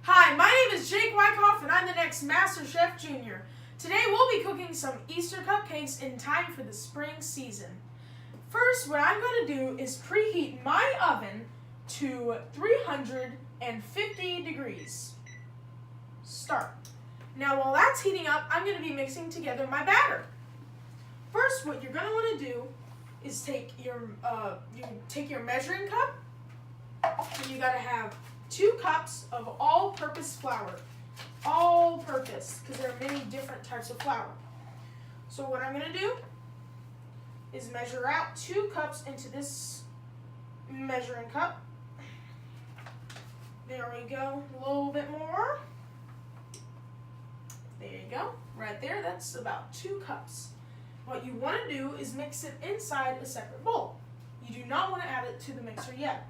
Hi, my name is Jake Wyckoff, and I'm the next Master Chef Junior. Today we'll be cooking some Easter cupcakes in time for the spring season. First, what I'm going to do is preheat my oven to 350 degrees. Start. Now while that's heating up, I'm going to be mixing together my batter. First, what you're going to want to do is take your measuring cup, and you got to have 2 cups of all-purpose flour. All-purpose, because there are many different types of flour. So what I'm going to do is measure out 2 cups into this measuring cup. There we go. A little bit more. There you go. Right there, that's about 2 cups. What you want to do is mix it inside a separate bowl. You do not want to add it to the mixer yet.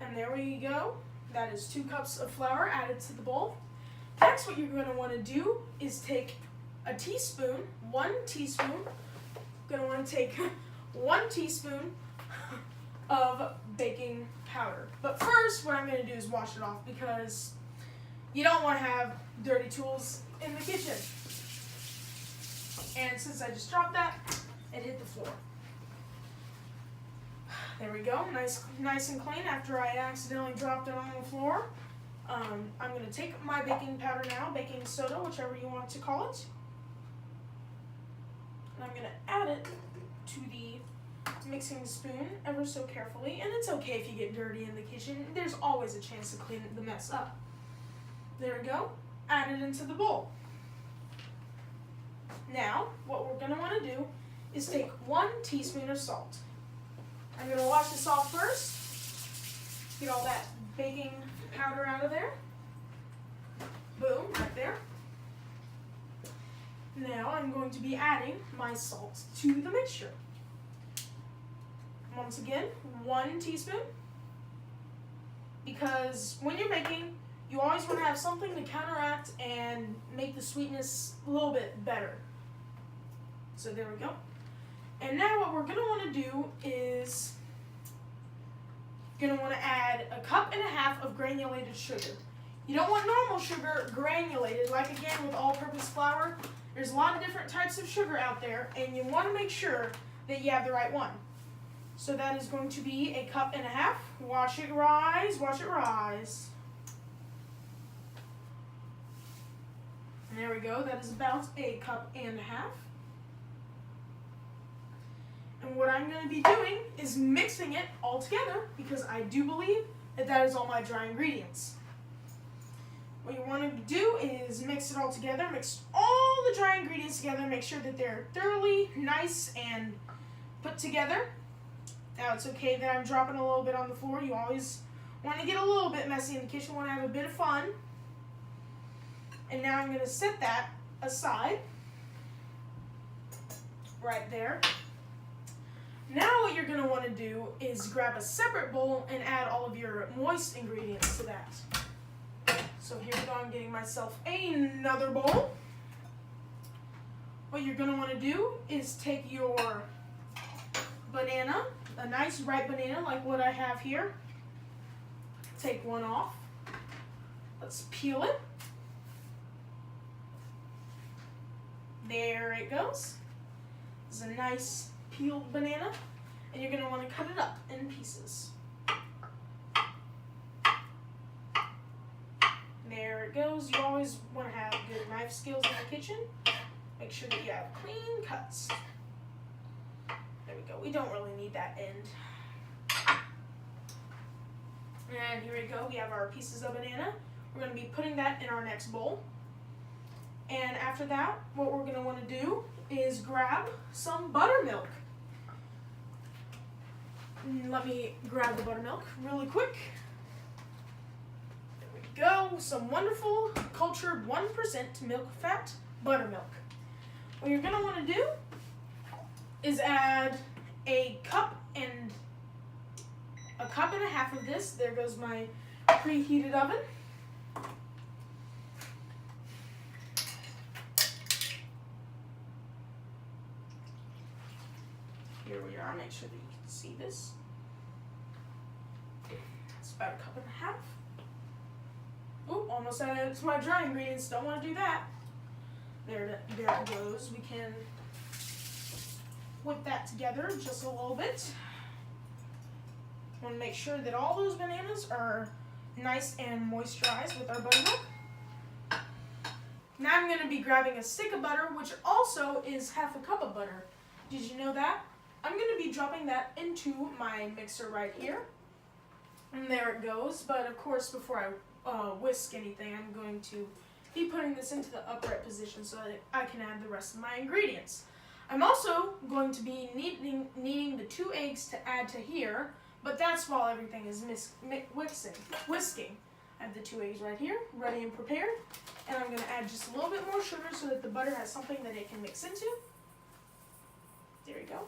And there we go. That is 2 cups of flour added to the bowl. Next, what you're going to want to do is take a teaspoon, 1 teaspoon. You're going to want to take 1 teaspoon of baking powder. But first, what I'm going to do is wash it off because you don't want to have dirty tools in the kitchen. And since I just dropped that, it hit the floor. There we go, nice and clean after I accidentally dropped it on the floor. I'm going to take my baking powder now, baking soda, whichever you want to call it. And I'm going to add it to the mixing spoon ever so carefully. And it's okay if you get dirty in the kitchen. There's always a chance to clean the mess up. There we go, add it into the bowl. Now, what we're going to want to do is take 1 teaspoon of salt. I'm going to wash this off first, get all that baking powder out of there. Boom, right there. Now I'm going to be adding my salt to the mixture. Once again, 1 teaspoon, because when you're baking, you always want to have something to counteract and make the sweetness a little bit better. So there we go. And now what we're going to want to do is going to want to add 1.5 cups of granulated sugar. You don't want normal sugar granulated, like again with all-purpose flour. There's a lot of different types of sugar out there, and you want to make sure that you have the right one. So that is going to be 1.5 cups. Watch it rise, watch it rise. And there we go, that is about 1.5 cups. And what I'm going to be doing is mixing it all together because I do believe that is all my dry ingredients. What you want to do is mix it all together, mix all the dry ingredients together, make sure that they're thoroughly nice and put together. Now it's okay that I'm dropping a little bit on the floor. You always want to get a little bit messy in the kitchen, want to have a bit of fun. And now I'm going to set that aside right there. Now what you're going to want to do is grab a separate bowl and add all of your moist ingredients to that. So here we go, I'm getting myself another bowl. What you're going to want to do is take your banana, a nice ripe banana like what I have here. Take one off. Let's peel it. There it goes. This is a nice peeled banana, and you're going to want to cut it up in pieces. There it goes. You always want to have good knife skills in the kitchen. Make sure that you have clean cuts. There we go. We don't really need that end. And here we go. We have our pieces of banana. We're going to be putting that in our next bowl. And after that, what we're going to want to do is grab some buttermilk. Let me grab the buttermilk really quick. There we go. Some wonderful cultured 1% milk fat buttermilk. What you're going to want to do is add 1.5 cups of this. There goes my preheated oven. Here we are. Make sure that you can see this. It's about 1.5 cups. Oop, almost added it to my dry ingredients. Don't want to do that. There it goes. We can whip that together just a little bit. Want to make sure that all those bananas are nice and moisturized with our buttermilk. Now I'm going to be grabbing a stick of butter, which also is half a cup of butter. Did you know that? I'm going to be dropping that into my mixer right here. And there it goes. But of course, before I whisk anything, I'm going to be putting this into the upright position so that I can add the rest of my ingredients. I'm also going to be needing the 2 eggs to add to here, but that's while everything is whisking. I have the 2 eggs right here, ready and prepared. And I'm going to add just a little bit more sugar so that the butter has something that it can mix into. There you go.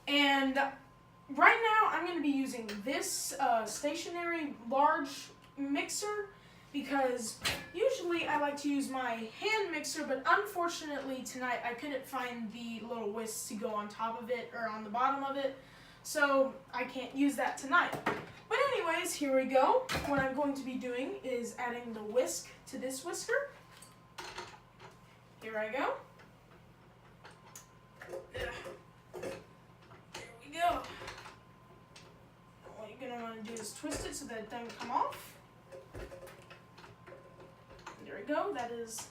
And right now I'm going to be using this stationary large mixer because usually I like to use my hand mixer, but unfortunately tonight I couldn't find the little whisk to go on top of it or on the bottom of it, so I can't use that tonight. But anyways, here we go. What I'm going to be doing is adding the whisk to this whisker. Here I go. There we go. What you're going to want to do is twist it so that it doesn't come off. There we go. That is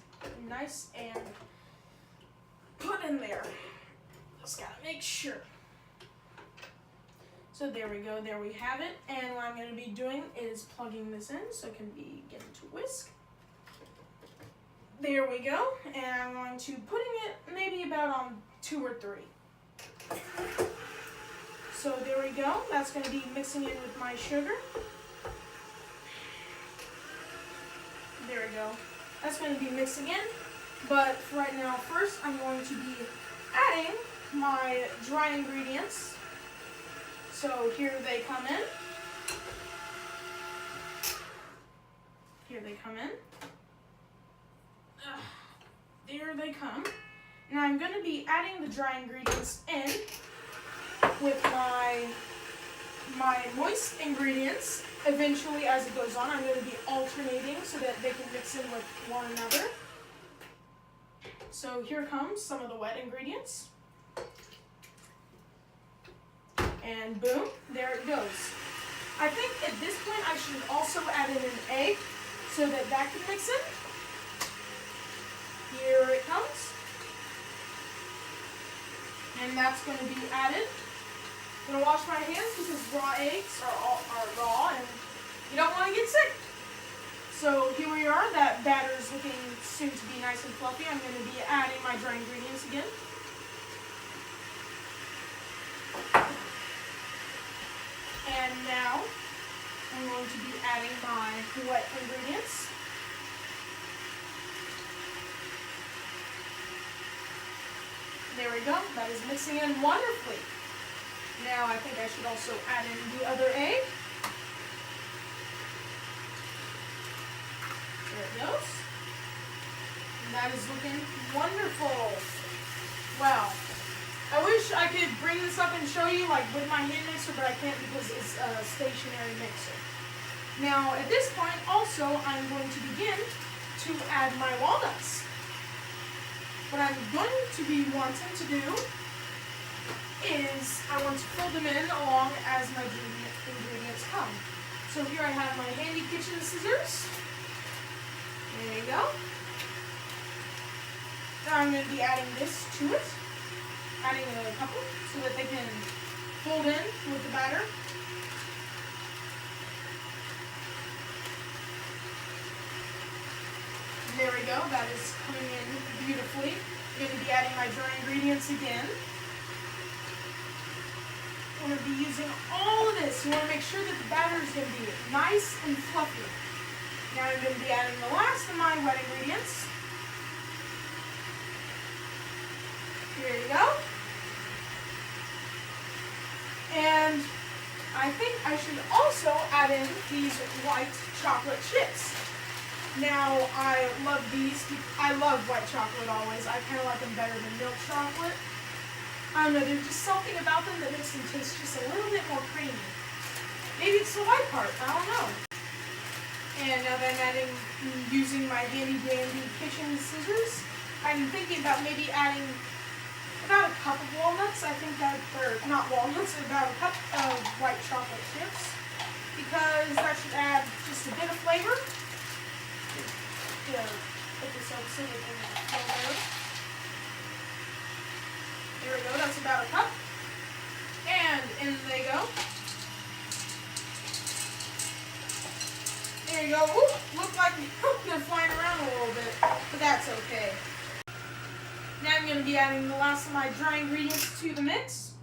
nice and put in there. Just gotta make sure. So there we go. There we have it. And what I'm going to be doing is plugging this in so it can begin to whisk. There we go. And I'm going to putting it maybe about on 2 or 3. So there we go. That's going to be mixing in with my sugar. There we go. That's going to be mixing in, but for right now, first I'm going to be adding my dry ingredients. So here they come in. Here they come in. There they come. Now I'm going to be adding the dry ingredients in with my moist ingredients. Eventually, as it goes on, I'm going to be alternating so that they can mix in with one another. So here comes some of the wet ingredients. And boom, there it goes. I think at this point I should also add in an egg so that that can mix in. Here it comes. And that's going to be added. I'm going to wash my hands because raw eggs are raw and you don't want to get sick. So here we are. That batter is looking soon to be nice and fluffy. I'm going to be adding my dry ingredients again. And now I'm going to be adding my wet ingredients. There we go. That is mixing in wonderfully. Now I think I should also add in the other egg. There it goes. And that is looking wonderful. Wow. I wish I could bring this up and show you like with my hand mixer, but I can't because it's a stationary mixer. Now at this point also I'm going to begin to add my walnuts. What I'm going to be wanting to do is I want to fill them in along as my ingredients come. So here I have my handy kitchen scissors. There you go. Now I'm going to be adding this to it. Adding a couple so that they can fold in with the batter. There we go. That is coming in beautifully. I'm going to be adding my dry ingredients again. I'm going to be using all of this. You want to make sure that the batter is going to be nice and fluffy. Now I'm going to be adding the last of my wet ingredients. Here you go. And I think I should also add in these white chocolate chips. Now, I love these. I love white chocolate always. I kind of like them better than milk chocolate. I don't know, there's just something about them that makes them taste just a little bit more creamy. Maybe it's the white part, I don't know. And now that I'm using my handy dandy kitchen scissors, I'm thinking about maybe adding about a cup of walnuts. I think that, or not walnuts, about a cup of white chocolate chips, because that should add just a bit of flavor. Put this up so we can flow there. There we go, that's about a cup. And in they go. There you go. Ooh, look like they're flying around a little bit, but that's okay. Now I'm going to be adding the last of my dry ingredients to the mix.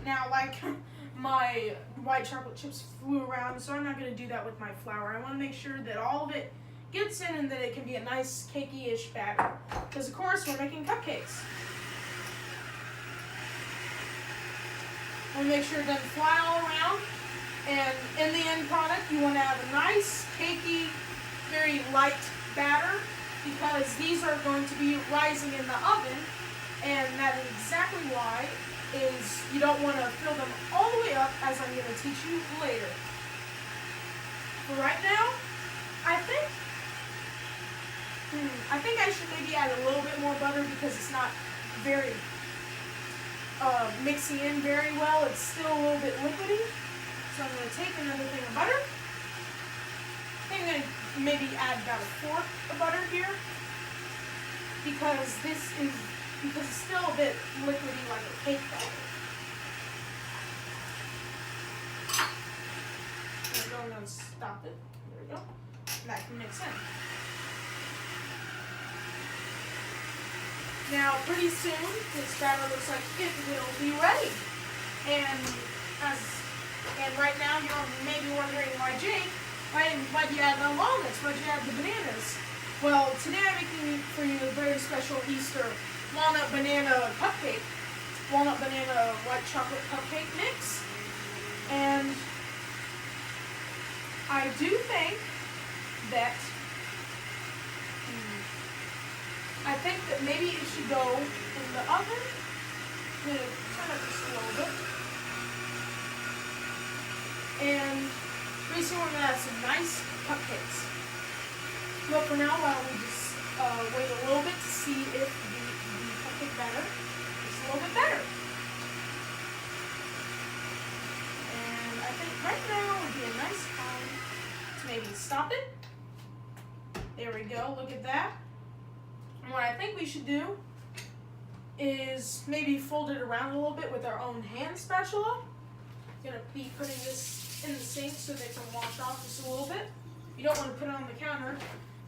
Now, like my white chocolate chips flew around, so I'm not going to do that with my flour. I want to make sure that all of it gets in and that it can be a nice cakey-ish batter. Because, of course, we're making cupcakes. We'll make sure it doesn't fly all around. And in the end product, you want to have a nice, cakey, very light batter, because these are going to be rising in the oven, and that is exactly why is you don't want to fill them all the way up, as I'm going to teach you later. But right now, I think I should maybe add a little bit more butter because it's not very mixing in very well. It's still a little bit liquidy. So I'm going to take another thing of butter. I think I'm going to maybe add about a fourth of butter here, because it's still a bit liquidy like a cake batter. There we go, I'm going to stop it. There we go. And that can mix in. Now, pretty soon, this batter looks like it will be ready. And right now, you're maybe wondering, why do you add the walnuts? Why do you add the bananas? Well, today I'm making for you a very special Easter walnut banana cupcake, walnut banana white chocolate cupcake mix. And I do think that maybe it should go in the oven. I'm going to turn it just a little bit. And pretty soon we're going to have some nice cupcakes. But for now, why don't we just wait a little bit to see if the cupcake batter is a little bit better. And I think right now would be a nice time to maybe stop it. There we go, look at that. And what I think we should do is maybe fold it around a little bit with our own hand spatula. I'm going to be putting this in the sink so they can wash off just a little bit. You don't want to put it on the counter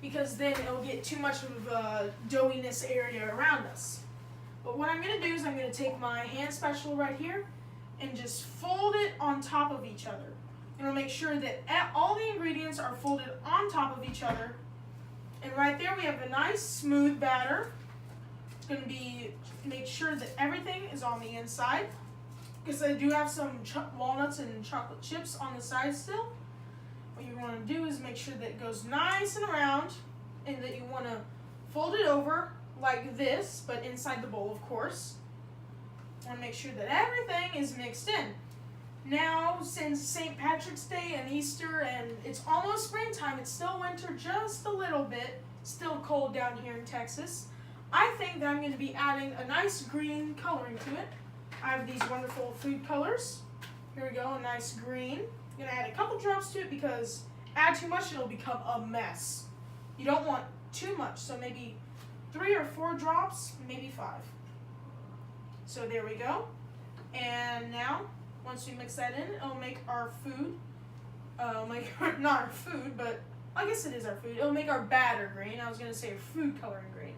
because then it'll get too much of a doughiness area around us. But what I'm going to do is I'm going to take my hand spatula right here and just fold it on top of each other. I'm going to make sure that all the ingredients are folded on top of each other. And right there we have a nice smooth batter. It's going to make sure that everything is on the inside, because I do have some walnuts and chocolate chips on the side still. What you want to do is make sure that it goes nice and around, and that you want to fold it over like this, but inside the bowl, of course. You want to make sure that everything is mixed in. Now, since St. Patrick's Day and Easter, and it's almost springtime, it's still winter just a little bit, still cold down here in Texas, I think that I'm going to be adding a nice green coloring to it. I have these wonderful food colors. Here we go, a nice green. I'm going to add a couple drops to it because add too much, it'll become a mess. You don't want too much, so maybe 3 or 4 drops, maybe 5. So there we go. And now, once we mix that in, it'll make our food, not our food, but I guess it is our food. It'll make our batter green. I was going to say food coloring green.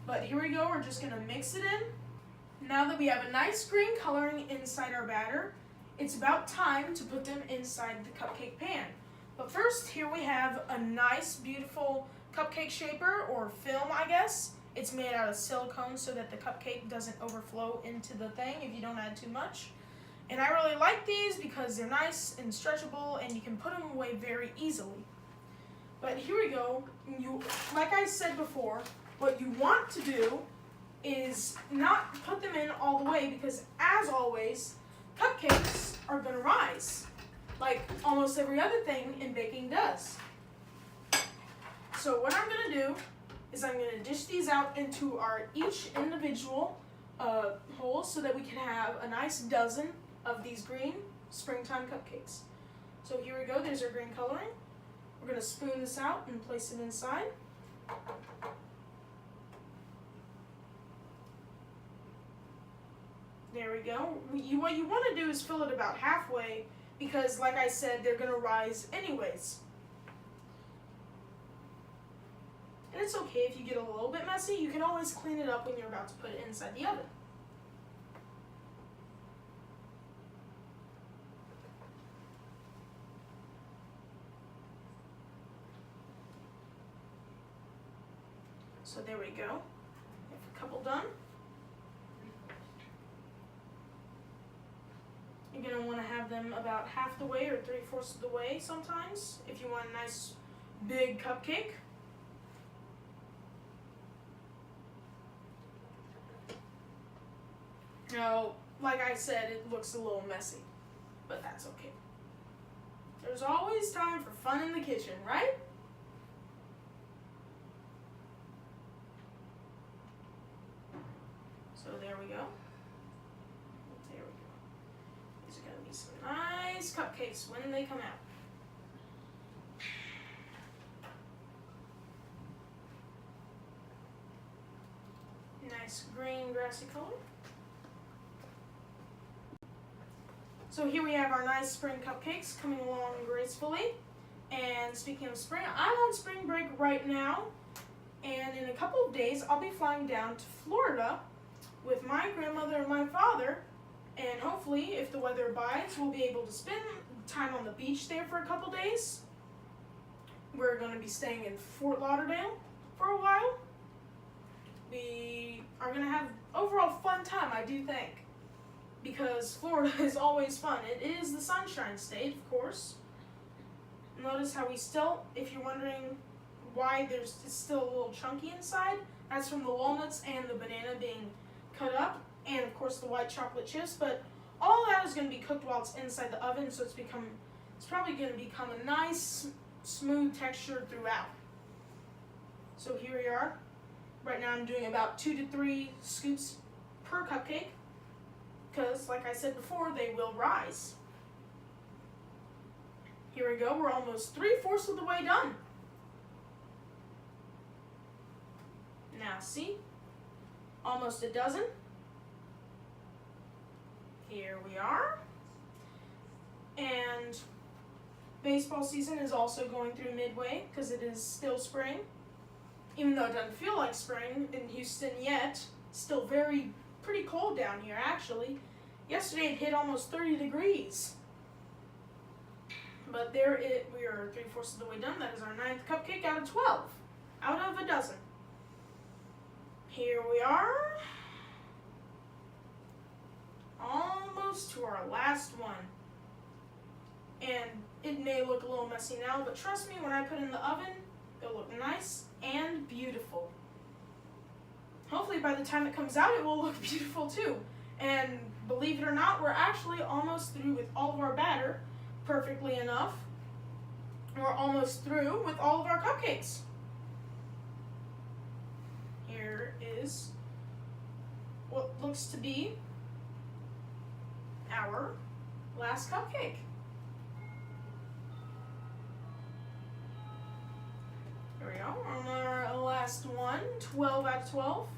But here we go, we're just going to mix it in. Now that we have a nice green coloring inside our batter, it's about time to put them inside the cupcake pan. But first, here we have a nice, beautiful cupcake shaper, or film, I guess. It's made out of silicone so that the cupcake doesn't overflow into the thing if you don't add too much. And I really like these because they're nice and stretchable and you can put them away very easily. But here we go. Like I said before, what you want to do is not put them in all the way, because as always, cupcakes are going to rise, like almost every other thing in baking does. So what I'm going to do is I'm going to dish these out into our each individual holes so that we can have a nice dozen of these green springtime cupcakes. So here we go, there's our green coloring. We're going to spoon this out and place it inside. There we go. What you want to do is fill it about halfway because, like I said, they're going to rise anyways. And it's okay if you get a little bit messy. You can always clean it up when you're about to put it inside the oven. So there we go. We have a couple done. You're going to want to have them about half the way or 3/4 of the way sometimes if you want a nice big cupcake. Now, like I said, it looks a little messy, but that's okay. There's always time for fun in the kitchen, right? So there we go. There we go. These are going to be some nice cupcakes when they come out. Nice green grassy color. So here we have our nice spring cupcakes coming along gracefully. And speaking of spring, I'm on spring break right now. And in a couple of days, I'll be flying down to Florida with my grandmother and my father. And hopefully, if the weather abides, we'll be able to spend time on the beach there for a couple days. We're going to be staying in Fort Lauderdale for a while. We are going to have overall fun time, I do think. Because Florida is always fun. It is the Sunshine State, of course. Notice how we still, if you're wondering why it's still a little chunky inside, that's from the walnuts and the banana being cut up, and of course the white chocolate chips, but all that is going to be cooked while it's inside the oven, so it's probably going to become a nice, smooth texture throughout. So here we are. Right now I'm doing about 2 to 3 scoops per cupcake, because, like I said before, they will rise. Here we go, we're almost 3/4 of the way done. Now see, almost a dozen. Here we are. And baseball season is also going through midway because it is still spring. Even though it doesn't feel like spring in Houston yet, still pretty cold down here actually. Yesterday it hit almost 30 degrees. But we are 3/4 of the way done. That is our 9th cupcake out of 12. Out of a dozen. Here we are. Almost to our last one. And it may look a little messy now, but trust me, when I put it in the oven, it'll look nice and beautiful. Hopefully by the time it comes out, it will look beautiful too. And believe it or not, we're actually almost through with all of our batter, perfectly enough. We're almost through with all of our cupcakes. Here is what looks to be our last cupcake. Here we go, on our last one, 12 out of 12.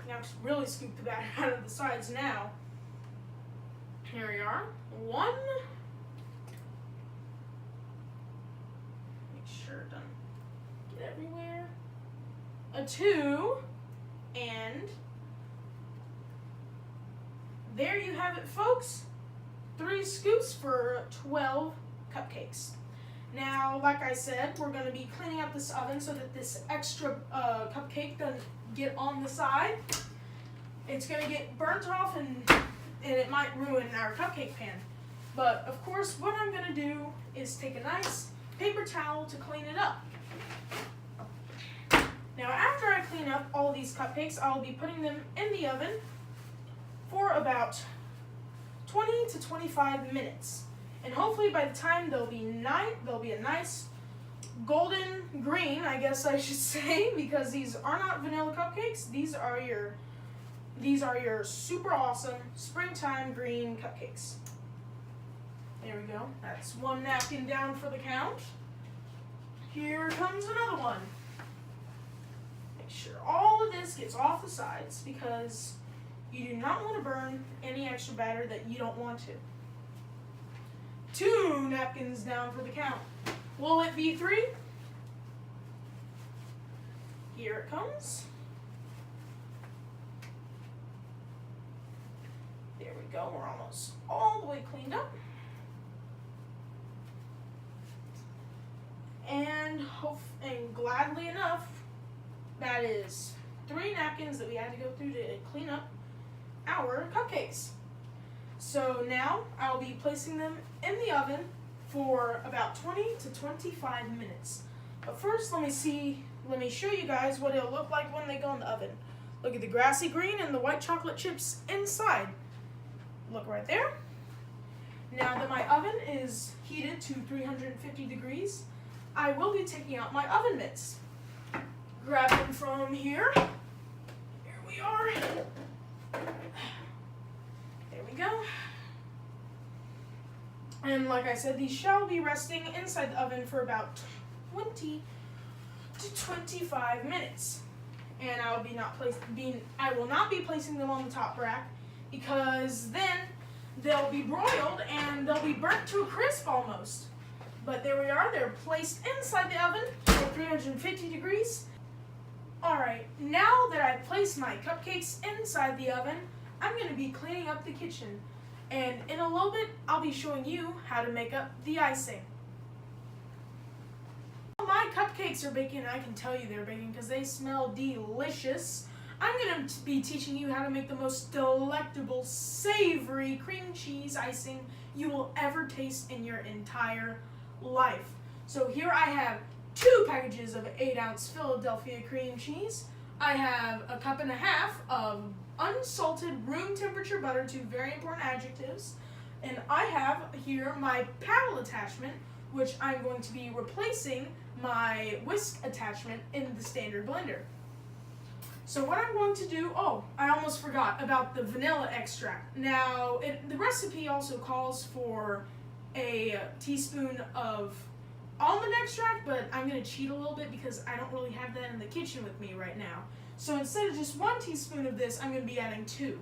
Now really scoop the batter out of the sides now. Here we are, 1. Make sure it doesn't get everywhere. A 2, and there you have it, folks. 3 scoops for 12 cupcakes. Now, like I said, we're going to be cleaning up this oven so that this extra cupcake doesn't get on the side. It's going to get burnt off and it might ruin our cupcake pan. But, of course, what I'm going to do is take a nice paper towel to clean it up. Now, after I clean up all these cupcakes, I'll be putting them in the oven for about 20 to 25 minutes. And hopefully by the time they'll be a nice golden green, I guess I should say, because these are not vanilla cupcakes. These are your super awesome springtime green cupcakes. There we go. That's one napkin down for the count. Here comes another one. Make sure all of this gets off the sides because you do not want to burn any extra batter that you don't want to. 2 napkins down for the count. Will it be 3? Here it comes. There we go. We're almost all the way cleaned up. And gladly enough, that is 3 napkins that we had to go through to clean up our cupcakes. So now I'll be placing them in the oven for about 20 to 25 minutes. But first, let me show you guys what it'll look like when they go in the oven. Look at the grassy green and the white chocolate chips inside. Look right there. Now that my oven is heated to 350 degrees, I will be taking out my oven mitts. Grab them from here. Here we are. There we go. And like I said, these shall be resting inside the oven for about 20 to 25 minutes. And I will not be placing them on the top rack because then they'll be broiled and they'll be burnt to a crisp almost. But there we are, they're placed inside the oven at 350 degrees. Alright, now that I've placed my cupcakes inside the oven, I'm going to be cleaning up the kitchen. And in a little bit, I'll be showing you how to make up the icing. While my cupcakes are baking, I can tell you they're baking because they smell delicious. I'm going to be teaching you how to make the most delectable, savory cream cheese icing you will ever taste in your entire life. So here I have 2 packages of 8-ounce Philadelphia cream cheese. I have a 1.5 cups of unsalted room temperature butter, 2 very important adjectives. And I have here my paddle attachment, which I'm going to be replacing my whisk attachment in the standard blender. So what I'm going to do, I almost forgot about the vanilla extract. Now, the recipe also calls for a teaspoon of almond extract, but I'm going to cheat a little bit because I don't really have that in the kitchen with me right now. So instead of just 1 teaspoon of this, I'm going to be adding 2.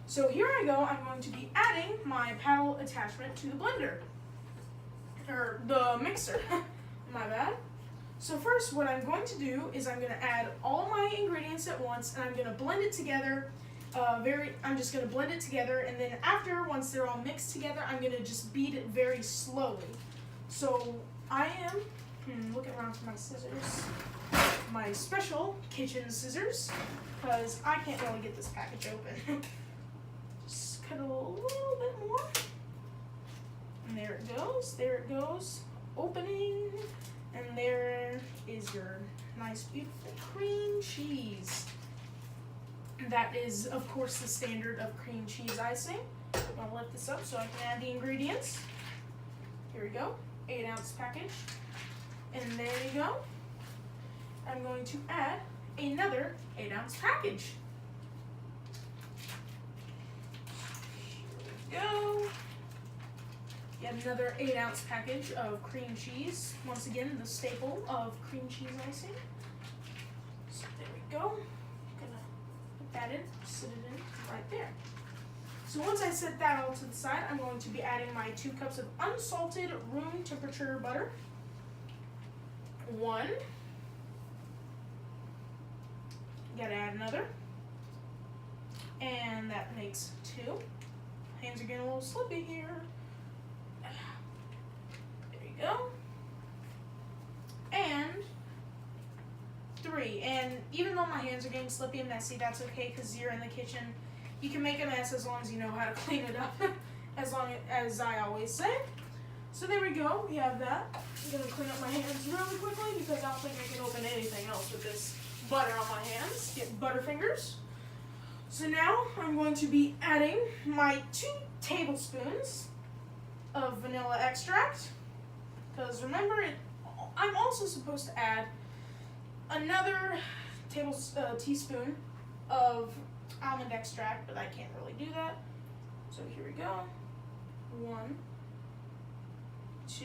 So here I go, I'm going to be adding my paddle attachment to the blender, or the mixer, my bad. So first what I'm going to do is I'm going to add all my ingredients at once and I'm going to blend it together. I'm just going to blend it together, and then after, once they're all mixed together, I'm going to just beat it very slowly. So I am looking around for my scissors, my special kitchen scissors, because I can't really get this package open. Just cut a little bit more, and there it goes, opening, and there is your nice, beautiful cream cheese. That is, of course, the standard of cream cheese icing. I'm going to lift this up so I can add the ingredients. Here we go, 8-ounce package. And there you go. I'm going to add another 8-ounce package. Here we go. Yet another 8-ounce package of cream cheese. Once again, the staple of cream cheese icing. So there we go. That in, sit it in right there. So once I set that all to the side, I'm going to be adding my 2 cups of unsalted room temperature butter. 1. Gotta add another. And that makes 2. Hands are getting a little slippy here. There you go. And 3. And even though my hands are getting slippy and messy, that's okay because you're in the kitchen. You can make a mess as long as you know how to clean it up, as I always say. So there we go, we have that. I'm going to clean up my hands really quickly because I don't think I can open anything else with this butter on my hands. Get butterfingers. So now I'm going to be adding my 2 tablespoons of vanilla extract. Because remember, I'm also supposed to add another teaspoon of almond extract, but I can't really do that. So here we go. 1, 2.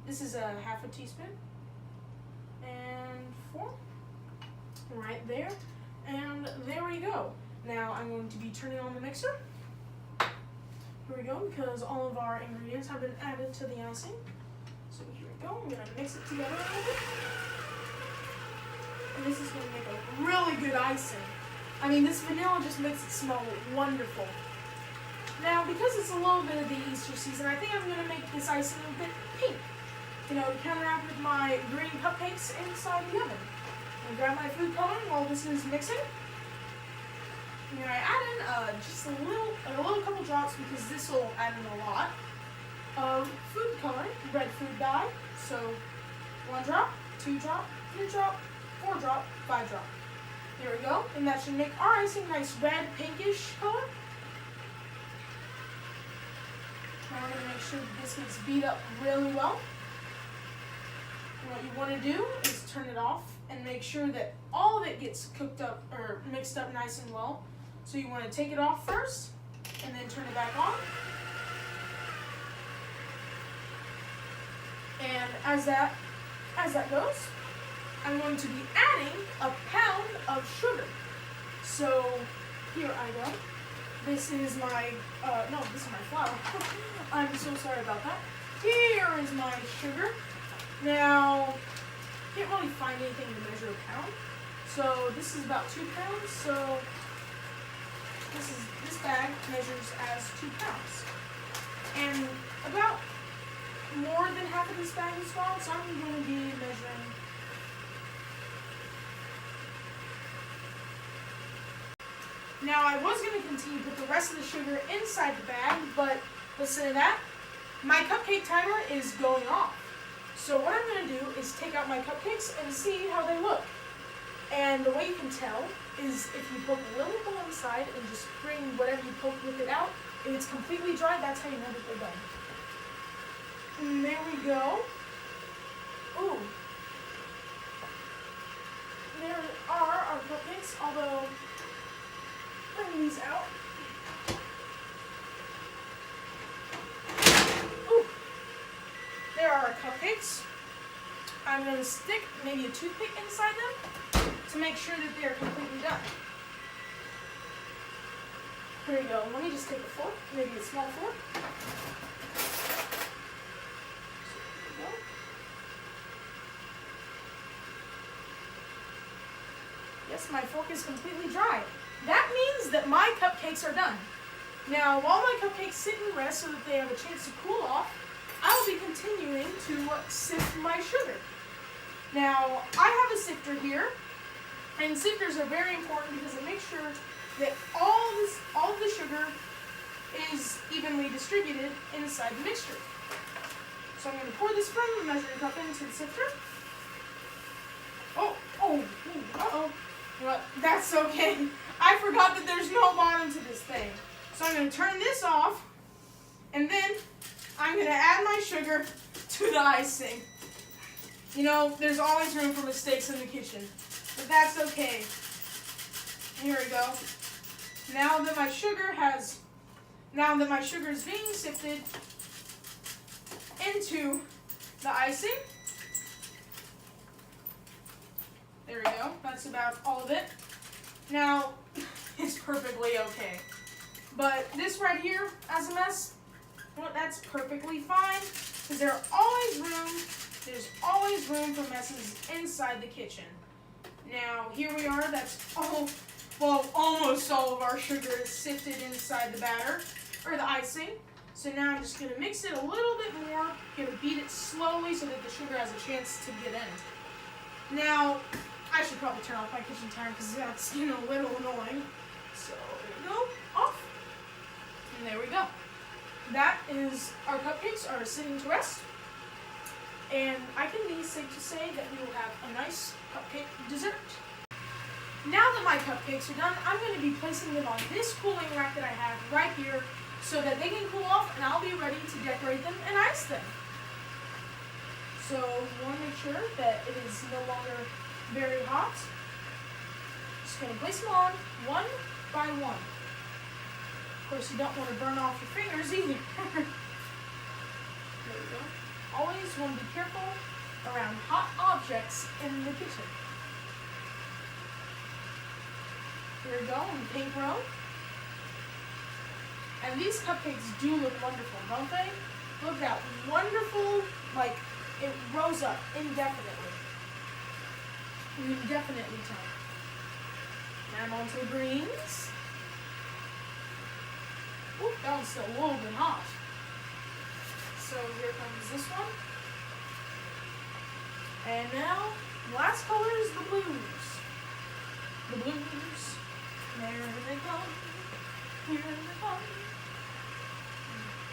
This is a half a teaspoon. And 4. Right there. And there we go. Now I'm going to be turning on the mixer. Here we go, because all of our ingredients have been added to the icing. So here we go. I'm going to mix it together a little bit. And this is going to make a really good icing. I mean, this vanilla just makes it smell wonderful. Now, because it's a little bit of the Easter season, I think I'm going to make this icing a bit pink. You know, to counteract with my green cupcakes inside the oven. I'm going to grab my food coloring while this is mixing. And I add in just a little couple drops, because this will add in a lot of food coloring, red food dye. So 1 drop, 2 drop, 3 drop, 4 drop, 5 drop. There we go, and that should make our icing nice red, pinkish color. Now we're going to make sure that this gets beat up really well. And what you want to do is turn it off and make sure that all of it gets cooked up or mixed up nice and well. So you want to take it off first and then turn it back on. And as that goes, I'm going to be adding a pound of sugar. So here I go. This is my this is my flour. I'm so sorry about that. Here is my sugar. Now, can't really find anything to measure a pound. So this is about 2 pounds. So this bag measures as 2 pounds. And about more than half of this bag is gone, so I'm going to be measuring. Now I was going to continue to put the rest of the sugar inside the bag, but listen to that. My cupcake timer is going off. So what I'm going to do is take out my cupcakes and see how they look. And the way you can tell is if you poke a little bit on the side and just bring whatever you poke with it out. If it's completely dry, that's how you know that they're done. And there we go. Ooh. There are our cupcakes, although bring these out. Ooh. There are our cupcakes. I'm going to stick maybe a toothpick inside them to make sure that they're completely done. Here we go. Let me just take a fork, maybe a small fork. There we go. Yes, my fork is completely dry. That means that my cupcakes are done. Now, while my cupcakes sit and rest so that they have a chance to cool off, I will be continuing to sift my sugar. Now, I have a sifter here, and sifters are very important because they make sure that all of the sugar is evenly distributed inside the mixture. So I'm going to pour this from the measuring cup into the sifter. Uh-oh. Well, that's okay. I forgot that there's no bottom to this thing. So I'm going to turn this off, and then I'm going to add my sugar to the icing. You know, there's always room for mistakes in the kitchen, but that's okay. Here we go. Now that my sugar is being sifted into the icing. There we go. That's about all of it. Now, it's perfectly okay. But this right here as a mess, well, that's perfectly fine, because there's always room for messes inside the kitchen. Now, here we are. That's almost all of our sugar is sifted inside the batter, or the icing. So now I'm just going to mix it a little bit more. Going to beat it slowly so that the sugar has a chance to get in. Now, I should probably turn off my kitchen timer because that's, a little annoying. So there we go, off. And there we go. That is, our cupcakes are sitting to rest. And I can be safe to say that we will have a nice cupcake dessert. Now that my cupcakes are done, I'm going to be placing them on this cooling rack that I have right here so that they can cool off and I'll be ready to decorate them and ice them. So you want to make sure that it is no longer very hot. Just going to place them on one by one. Of course, you don't want to burn off your fingers either. There we go. Always want to be careful around hot objects in the kitchen. Here we go, in the pink row. And these cupcakes do look wonderful, don't they? Look at that wonderful, like, it rose up indefinitely. You can definitely tell. Now I'm on to the greens. Ooh, that one's still a little bit hot. So here comes this one. And now, last color is the blues. The blues. There they come. Here they come.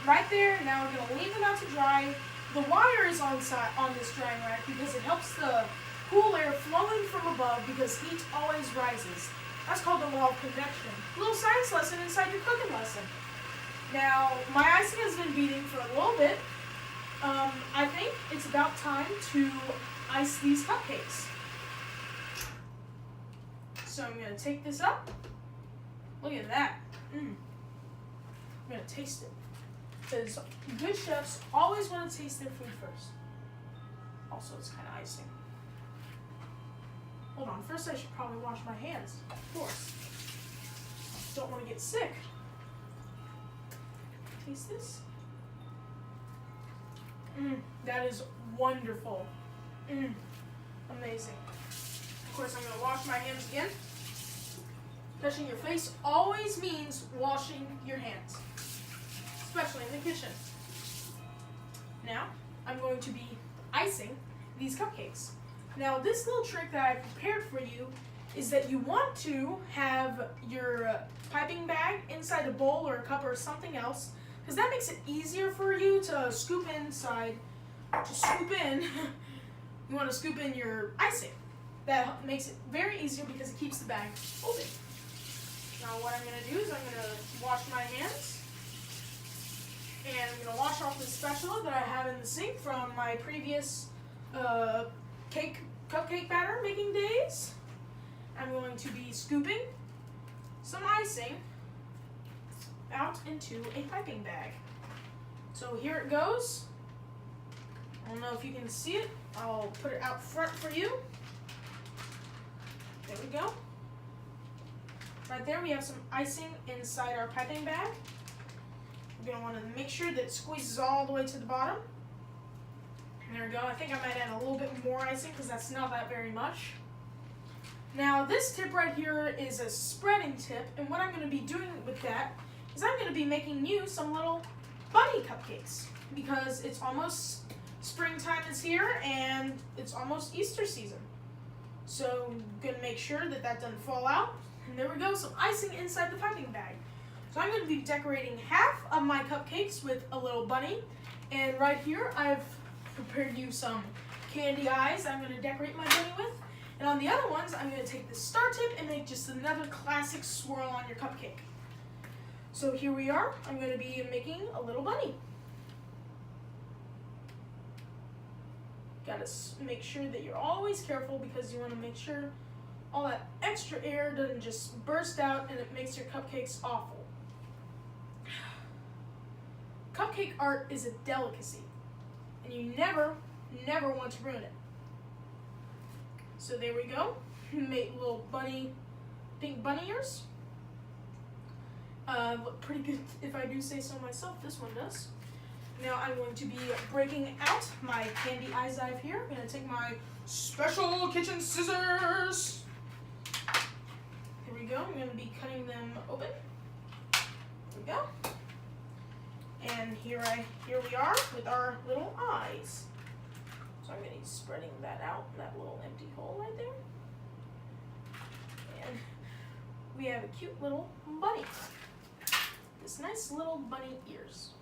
Right there, now we're going to leave them out to dry. The wire is on this drying rack because it helps the cool air flowing from above because heat always rises. That's called the law of convection. A little science lesson inside your cooking lesson. Now, my icing has been beating for a little bit. I think it's about time to ice these cupcakes. So I'm going to take this up. Look at that. I'm going to taste it. Because good chefs always want to taste their food first. Also, it's kind of icing. Hold on, first I should probably wash my hands, of course. Don't want to get sick. Taste this. That is wonderful. Amazing. Of course, I'm going to wash my hands again. Touching your face always means washing your hands, especially in the kitchen. Now, I'm going to be icing these cupcakes. Now, this little trick that I prepared for you is that you want to have your piping bag inside a bowl or a cup or something else, because that makes it easier for you to scoop inside. You want to scoop in your icing. That makes it very easier because it keeps the bag open. Now what I'm going to do is I'm going to wash my hands. And I'm going to wash off this spatula that I have in the sink from my previous cupcake batter making days. I'm going to be scooping some icing out into a piping bag. So here it goes. I don't know if you can see it. I'll put it out front for you. There we go. Right there we have some icing inside our piping bag. You're going to want to make sure that it squeezes all the way to the bottom. There we go. I think I might add a little bit more icing because that's not that very much. Now this tip right here is a spreading tip, and what I'm going to be doing with that is I'm going to be making you some little bunny cupcakes because it's almost springtime is here and it's almost Easter season. So I'm going to make sure that that doesn't fall out. And there we go, some icing inside the piping bag. So I'm going to be decorating half of my cupcakes with a little bunny. And right here I've prepared you some candy eyes I'm going to decorate my bunny with. And on the other ones, I'm going to take the star tip and make just another classic swirl on your cupcake. So here we are. I'm going to be making a little bunny. Got to make sure that you're always careful because you want to make sure all that extra air doesn't just burst out and it makes your cupcakes awful. Cupcake art is a delicacy, and you never want to ruin it. So there we go. Made little bunny, pink bunny ears. Look pretty good if I do say so myself. This one does. Now I'm going to be breaking out my candy eyes I have here. I'm going to take my special kitchen scissors. Here we go. I'm going to be cutting them open. There we go. And here we are with our little eyes. So I'm going to be spreading that out, that little empty hole right there. And we have a cute little bunny. This nice little bunny ears.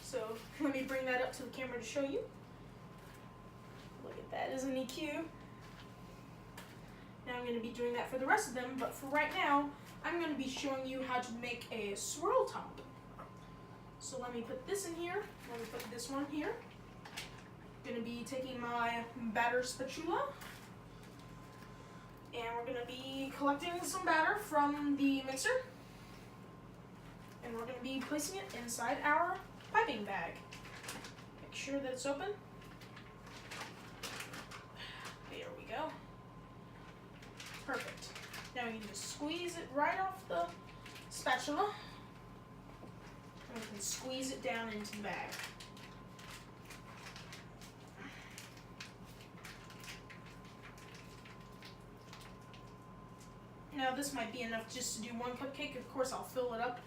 So let me bring that up to the camera to show you. Look at that, isn't he cute? Now I'm going to be doing that for the rest of them, but for right now, I'm going to be showing you how to make a swirl top. So let me put this in here. Let me put this one here. going to be taking my batter spatula, and we're going to be collecting some batter from the mixer, and we're going to be placing it inside our piping bag. Make sure that it's open. There we go. Perfect. Now we can just squeeze it right off the spatula, and we can squeeze it down into the bag. Now this might be enough just to do one cupcake. Of course, I'll fill it up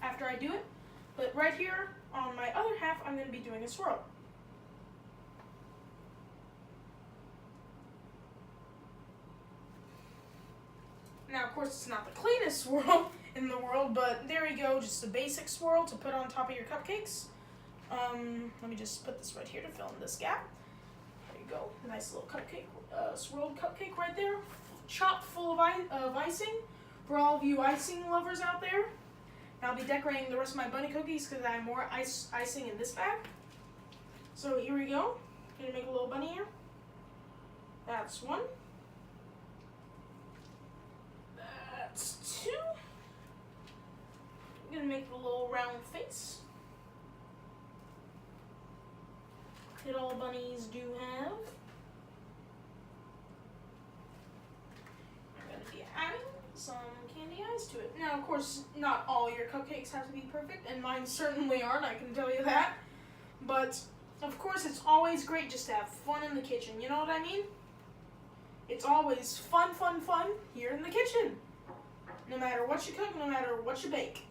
after I do it. But right here on my other half, I'm going to be doing a swirl. Now, of course, it's not the cleanest swirl in the world, but there you go, just a basic swirl to put on top of your cupcakes. Let me just put this right here to fill in this gap. There you go, nice little cupcake, swirled cupcake right there, chock full of icing for all of you icing lovers out there. Now I'll be decorating the rest of my bunny cookies because I have more icing in this bag. So here we go. I'm gonna make a little bunny here. That's one. That's two. I'm gonna make a little round face that all bunnies do have. I'm gonna be adding some candy eyes to it. Now, of course, not all your cupcakes have to be perfect, and mine certainly aren't, I can tell you that. But, of course, it's always great just to have fun in the kitchen, you know what I mean? It's always fun, fun, fun here in the kitchen. No matter what you cook, no matter what you bake.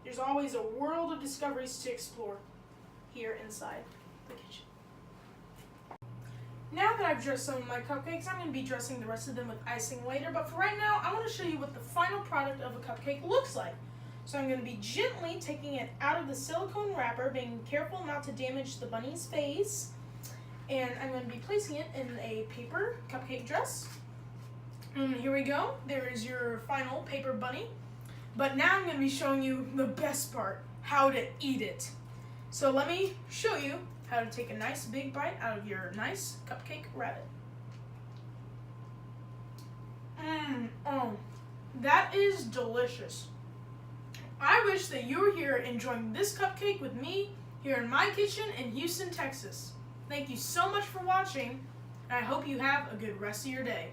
There's always a world of discoveries to explore here inside the kitchen. Now that I've dressed some of my cupcakes, I'm going to be dressing the rest of them with icing later, but for right now, I want to show you what the final product of a cupcake looks like. So I'm going to be gently taking it out of the silicone wrapper, being careful not to damage the bunny's face, and I'm going to be placing it in a paper cupcake dress. And here we go, there is your final paper bunny. But now I'm going to be showing you the best part, how to eat it. So let me show you how to take a nice big bite out of your nice cupcake rabbit. Oh, that is delicious. I wish that you were here enjoying this cupcake with me here in my kitchen in Houston, Texas. Thank you so much for watching, and I hope you have a good rest of your day.